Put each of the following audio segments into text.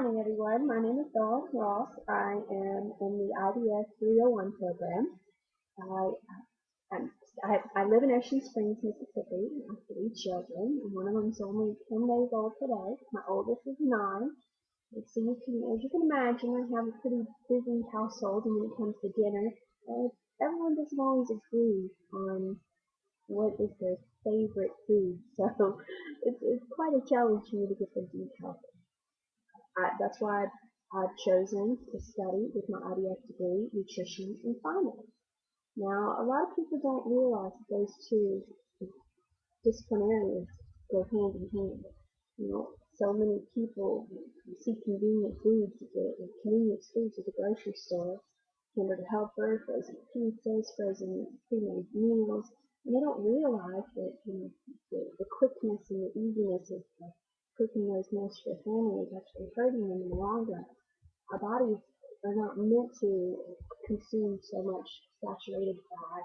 morning, everyone. My name is Dawn Ross. I am in the IDS 301 program. I, I'm, I live in Ocean Springs, Mississippi. I have three children, and one of them is only 10 days old today. My oldest is 9. And so as you can imagine, I have a pretty busy household, and when it comes to dinner, everyone doesn't always agree on what is their favorite food. So it's quite a challenge for me to get them to eat healthy. That's why I've chosen to study with my IDS degree, nutrition and finance. Now, a lot of people don't realize that those two disciplinarians go hand in hand. So many people see convenience foods at the grocery store, Canada Helper, frozen pizzas, frozen pre-made meals, and they don't realize that the quickness and the easiness of cooking those meals for their family is actually hurting them in the long run. Our bodies are not meant to consume so much saturated fat,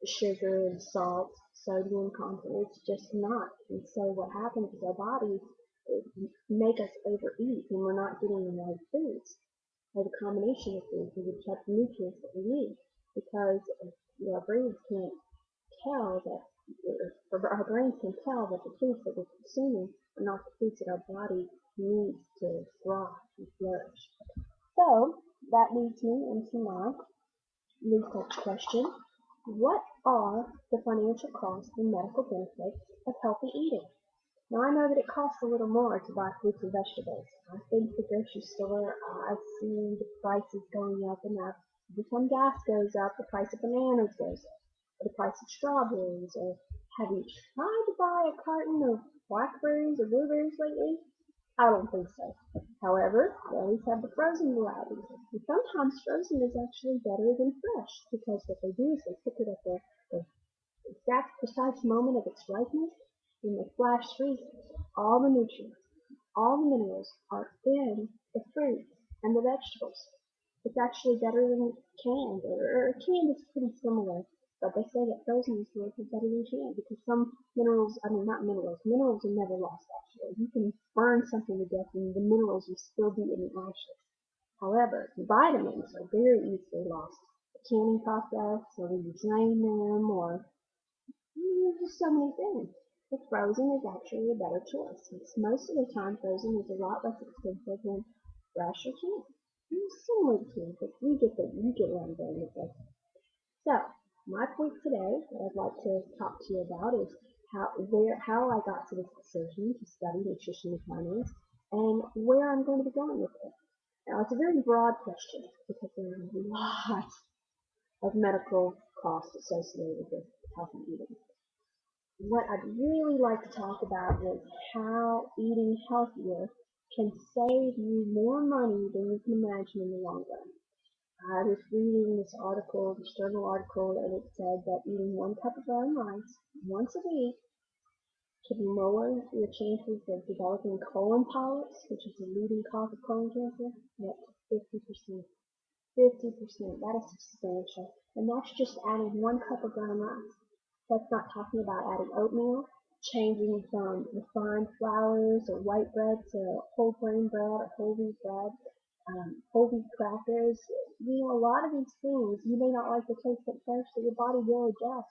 sugar and salt, sodium content. It's just not. And so what happens is our bodies make us overeat when we're not getting the right foods, or the combination of foods, and the type of nutrients that we need, because our brains can't tell that, our brains can tell that the foods that we're consuming are not the foods that our body needs to thrive and flourish. So that leads me into my research question. What are the financial costs and medical benefits of healthy eating? Now I know that it costs a little more to buy fruits and vegetables. I've been to the grocery store, I've seen the prices going up and up. Every time gas goes up, the price of bananas goes up, or the price of strawberries, or have you tried to buy a carton of blackberries or blueberries lately? I don't think so. However, they always have the frozen varieties. And sometimes frozen is actually better than fresh, because what they do is they pick it at the exact precise moment of its ripeness, and they flash freeze it. All the nutrients, all the minerals are in the fruits and the vegetables. It's actually better than canned, or canned is pretty similar, but they say that frozen is better than canned because some minerals, not minerals, minerals are never lost actually. You can burn something to death and the minerals will still be in the ashes. However, vitamins are very easily lost. The canning process, or when you drain them, or just so many things. The frozen is actually a better choice, since most of the time frozen is a lot less expensive than fresh or canned. Similar to canned, but you get what I'm going with this. So, my point today that I'd like to talk to you about is how I got to this decision to study nutrition and finance, and where I'm going to be going with it. Now, it's a very broad question because there are a lot of medical costs associated with healthy eating. What I'd really like to talk about is how eating healthier can save you more money than you can imagine in the long run. I was reading this journal article, and it said that eating 1 cup of brown rice once a week can lower your chances of developing colon polyps, which is the leading cause of colon cancer, up to 50%. 50%, that is substantial. And that's just adding 1 cup of brown rice. That's not talking about adding oatmeal, changing from refined flours or white bread to whole grain bread or whole wheat bread, whole wheat crackers. A lot of these things, you may not like the taste at first, but your body will adjust.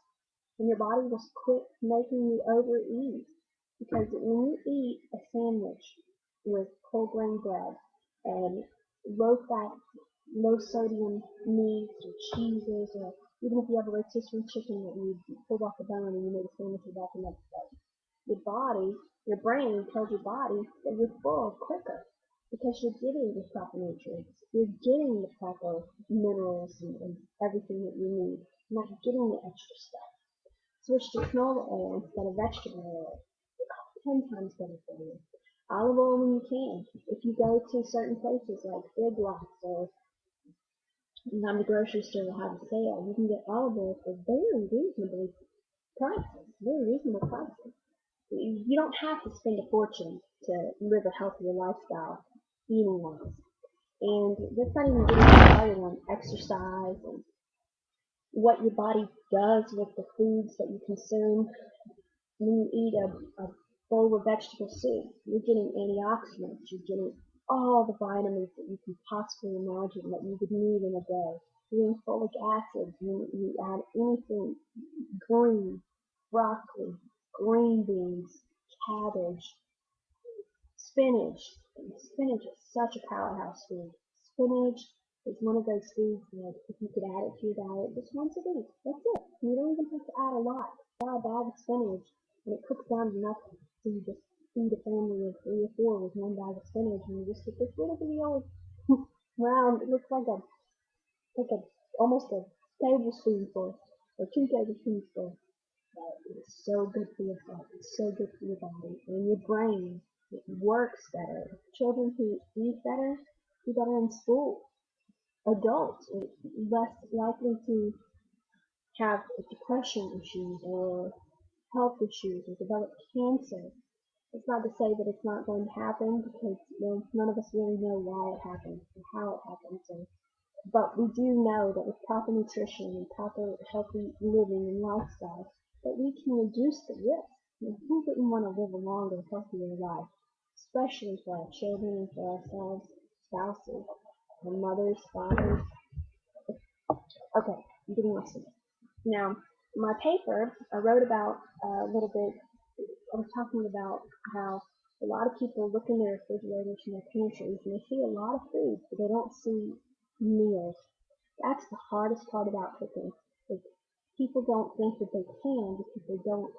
And your body will quit making you overeat. Because when you eat a sandwich with whole grain bread and low fat, low sodium meats or cheeses, or even if you have a rotisserie chicken that you pulled off the bone and you made a sandwich about the next day, your brain tells your body that you're full quicker because you're getting the proper nutrients, you're getting the proper minerals and everything that you need, you're not getting the extra stuff. Switch to canola oil instead of vegetable oil. 10 times better for you. Olive oil when you can. If you go to certain places like Big Lots or the grocery store will have a sale, you can get olive oil for very reasonable prices. You don't have to spend a fortune to live a healthier lifestyle eating wise. And that's not even getting started on exercise and what your body does with the foods that you consume. When you eat a bowl of vegetable soup, you're getting antioxidants, you're getting all the vitamins that you can possibly imagine that you would need in a day. Doing folic acid, you add anything, green, broccoli, green beans, cabbage, spinach. Spinach is such a powerhouse food. Spinach is one of those foods that if you could add it to your diet just once a week, that's it. You don't even have to add a lot. Buy a bag of spinach and it cooks down to nothing. So you just feed a family of 3 or 4 with one bag of spinach and you just get this little bitty old round. It looks like a almost a tablespoonful or 2 tablespoonfuls. It's so good for your health. It's so good for your body and your brain. It works better. Children who eat better do better in school. Adults are less likely to have depression issues or health issues or develop cancer. It's not to say that it's not going to happen because none of us really know why it happens or how it happens. But we do know that with proper nutrition and proper healthy living and lifestyle, that we can reduce the risk. Who wouldn't want to live a longer, healthier life, especially for our children and for ourselves, spouses, our mothers, fathers? Okay, I'm getting lost. Now, my paper, I wrote about a little bit. I was talking about how a lot of people look in their refrigerators and their pantries and they see a lot of food, but they don't see meals. That's the hardest part about cooking. Is people don't think that they can because they don't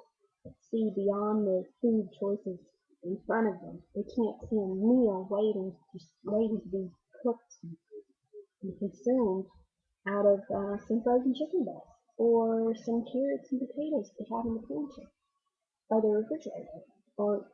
see beyond the food choices in front of them. They can't see a meal waiting to be cooked and consumed out of some frozen chicken breast or some carrots and potatoes they have in the pantry or the refrigerator, or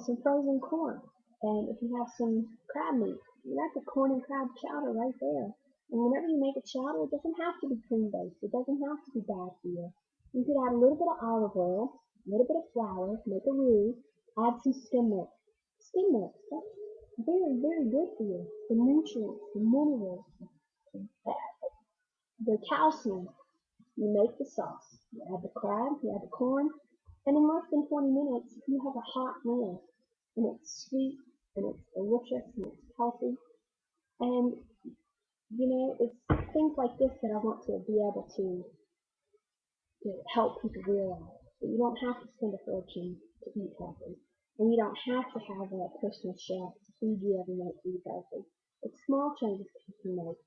some frozen corn. And if you have some crab meat, that's a corn and crab chowder right there. And whenever you make a chowder, it doesn't have to be cream based. It doesn't have to be bad for you. You could add a little bit of olive oil, a little bit of flour, make a roux, add some skim milk. Skim milk, that's very, very good for you. The nutrients, the minerals, the calcium. You make the sauce. You add the crab, you add the corn, and in less than 20 minutes, you have a hot meal. And it's sweet, and it's delicious, and it's healthy. And, it's things like this that I want to be able to help people realize that you don't have to spend a fortune to eat healthy. And you don't have to have a personal chef to feed you every night to eat healthy. It's small changes that you can make.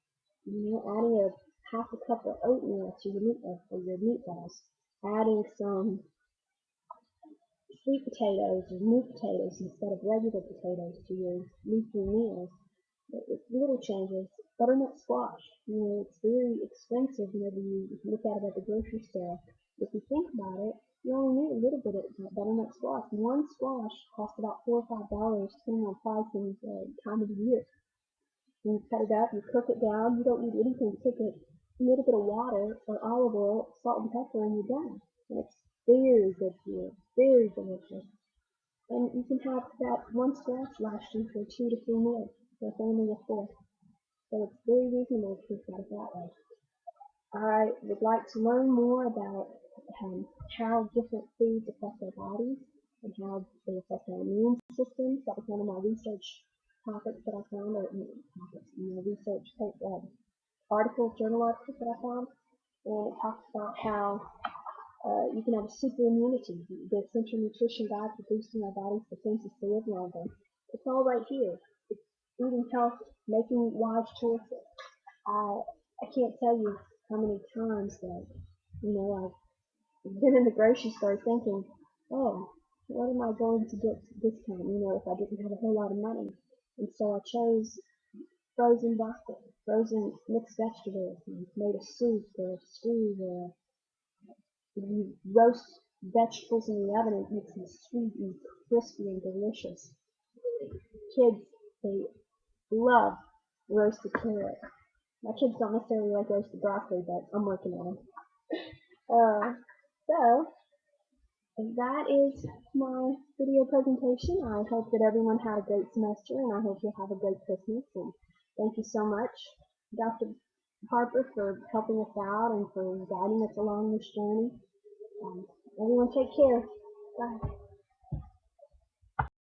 Adding a half a cup of oatmeal to your meatballs, adding some sweet potatoes or new potatoes instead of regular potatoes to your leafy meals. It's little changes. Butternut squash, it's very expensive whenever you look at it at the grocery store. If you think about it, you only need a little bit of butternut squash. One squash costs about $4 or $5 depending on price and time of the year. You cut it up, you cook it down. You don't need anything to cook it. A little bit of water or olive oil, salt and pepper, and you're done. And it's very good for you, very delicious. And you can have that one squash last you for 2 to 3 meals for a family of 4. So it's very reasonable to think about it that way. I would like to learn more about how different foods affect our bodies and how they affect our immune systems. That was one of my research topics that I found, or research articles, journal articles that I found. And it talks about how you can have a super immunity. The Essential Nutrition Guide for Boosting Our Body's Defenses to Live Longer. It's all right here. It's eating healthy, making wise choices. I can't tell you how many times that, I've been in the grocery store thinking, oh, what am I going to get this time, if I didn't have a whole lot of money. And so I chose frozen broccoli, frozen mixed vegetables, and made a soup or a stew or you roast vegetables in the oven and it makes them sweet and crispy and delicious. Kids, they love roasted carrot. My kids don't necessarily like roasted broccoli, but I'm working on them. So, that is my video presentation. I hope that everyone had a great semester, and I hope you'll have a great Christmas. And thank you so much, Dr. Harper, for helping us out and for guiding us along this journey. Everyone take care. Bye.